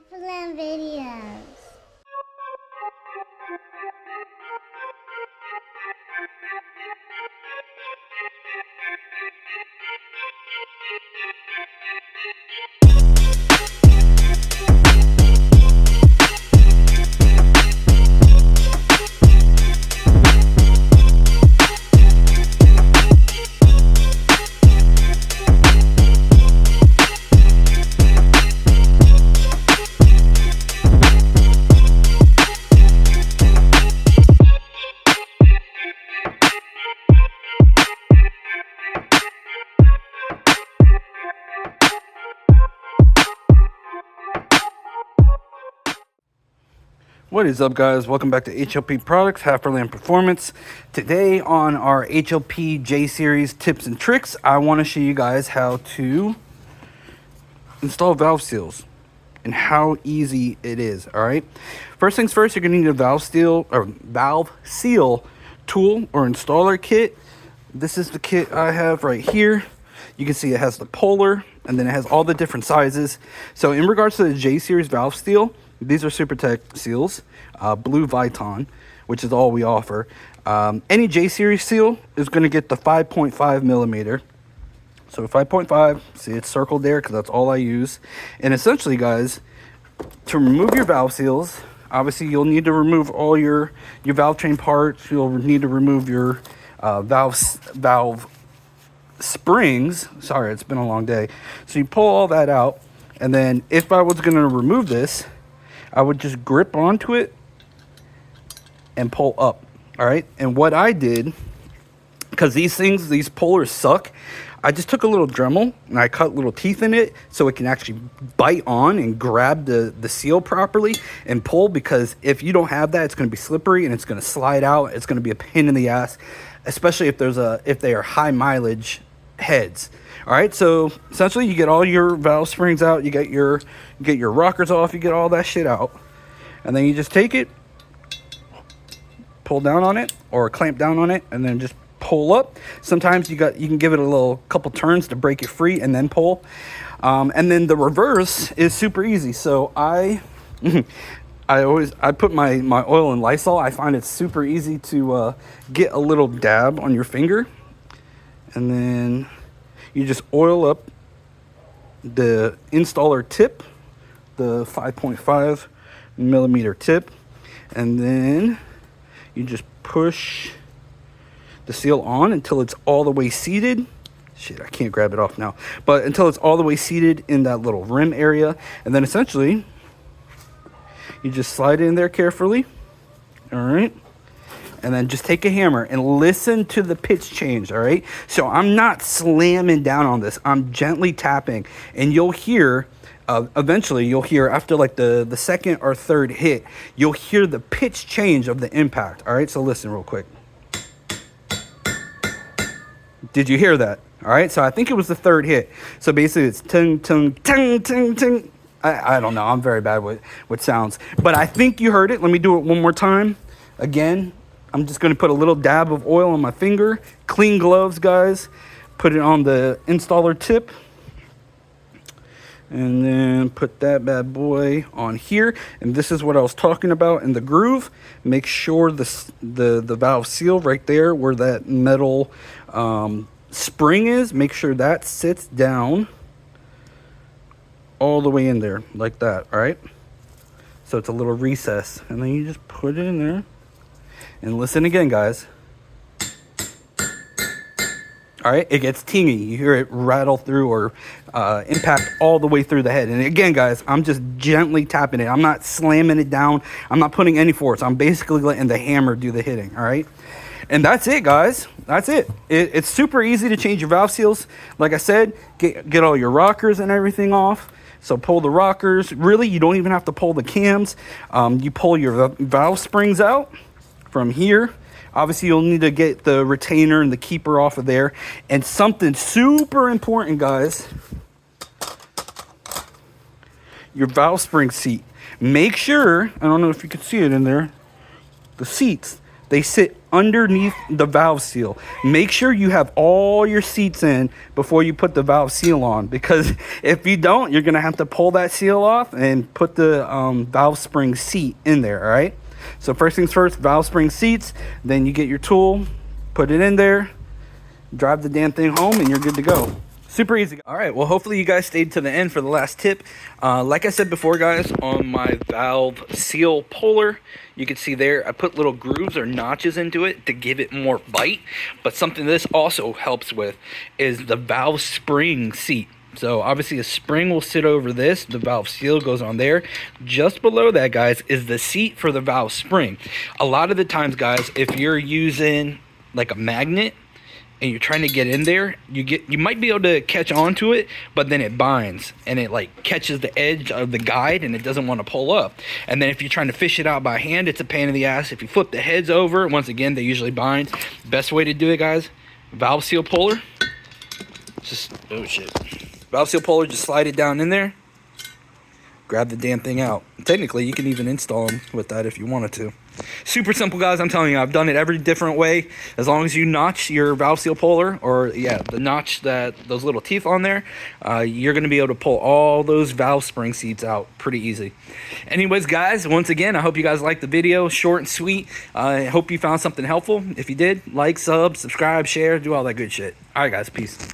Plan videos. What is up, guys? Welcome back to HLP Products, Half-Land Performance. Today on our HLP J Series tips and tricks, I want to show you guys how to install valve seals and how easy it is. All right. First things first, you're going to need a valve seal tool or installer kit. This is the kit I have right here. You can see it has the polar and then it has all the different sizes. So in regards to the J Series valve seal, these are SuperTech seals, blue Viton, which is all we offer. Any J Series seal is going to get the 5.5 millimeter. So 5.5, see it's circled there because that's all I use. And essentially, guys, to remove your valve seals, obviously you'll need to remove all your valve train parts. You'll need to remove your valve springs. Sorry, it's been a long day. So you pull all that out. And then if I was going to remove this, I would just grip onto it and pull up. All right. And what I did, because these pullers suck, I just took a little Dremel and I cut little teeth in it so it can actually bite on and grab the seal properly and pull, because if you don't have that, it's going to be slippery and it's going to slide out. It's going to be a pain in the ass, especially if they are high mileage heads. All right, so essentially you get all your valve springs out, you get your rockers off, you get all that shit out, and then you just take it, pull down on it or clamp down on it, and then just pull up. Sometimes you can give it a couple turns to break it free and then pull. And then the reverse is super easy. So I put my oil in Lysol. I find it super easy to get a little dab on your finger, and then you just oil up the installer tip, the 5.5 millimeter tip, and then you just push the seal on until it's all the way seated. Shit, I can't grab it off now. But until it's all the way seated in that little rim area. And then essentially, you just slide it in there carefully. All right. And then just take a hammer and listen to the pitch change, all right? So I'm not slamming down on this. I'm gently tapping. And you'll hear, eventually you'll hear after like the second or third hit, you'll hear the pitch change of the impact, all right? So listen real quick. Did you hear that? All right, so I think it was the third hit. So basically it's ting, ting, ting, ting, ting. I don't know. I'm very bad with sounds. But I think you heard it. Let me do it one more time. Again, I'm just going to put a little dab of oil on my finger. Clean gloves, guys. Put it on the installer tip. And then put that bad boy on here. And this is what I was talking about in the groove. Make sure the valve seal right there where that metal spring is, make sure that sits down all the way in there like that. All right. So it's a little recess. And then you just put it in there. And listen again, guys. All right, it gets tingy. You hear it rattle through or impact all the way through the head. And again, guys, I'm just gently tapping it. I'm not slamming it down. I'm not putting any force. I'm basically letting the hammer do the hitting, all right? And that's it, guys. That's it. It's super easy to change your valve seals. Like I said, get all your rockers and everything off. So pull the rockers. Really, you don't even have to pull the cams. You pull your valve springs out from here. Obviously, you'll need to get the retainer and the keeper off of there. And something super important, guys, your valve spring seat. Make sure, I don't know if you can see it in there, the seats, They sit underneath the valve seal. Make sure you have all your seats in before you put the valve seal on, because if you don't, you're gonna have to pull that seal off and put the valve spring seat in there, all right? So first things first, valve spring seats, then you get your tool, put it in there, drive the damn thing home, and you're good to go. Super easy. All right, well, hopefully you guys stayed to the end for the last tip. Like I said before, guys, on my valve seal puller, you can see there I put little grooves or notches into it to give it more bite. But something this also helps with is the valve spring seat. So obviously a spring will sit over this, the valve seal goes on there. Just below that, guys, is the seat for the valve spring. A lot of the times, guys, if you're using like a magnet and you're trying to get in there, you might be able to catch onto it, but then it binds and it like catches the edge of the guide and it doesn't want to pull up. And then if you're trying to fish it out by hand, it's a pain in the ass. If you flip the heads over, once again, they usually bind. Best way to do it, guys, valve seal puller, just, oh shit. Valve seal puller, just slide it down in there, grab the damn thing out. Technically, you can even install them with that if you wanted to. Super simple, guys. I'm telling you, I've done it every different way. As long as you notch your valve seal puller, or yeah, the notch those little teeth on there, you're going to be able to pull all those valve spring seats out pretty easy. Anyways, guys, once again, I hope you guys liked the video. Short and sweet. I hope you found something helpful. If you did, like, sub, subscribe, share, do all that good shit. All right, guys, peace.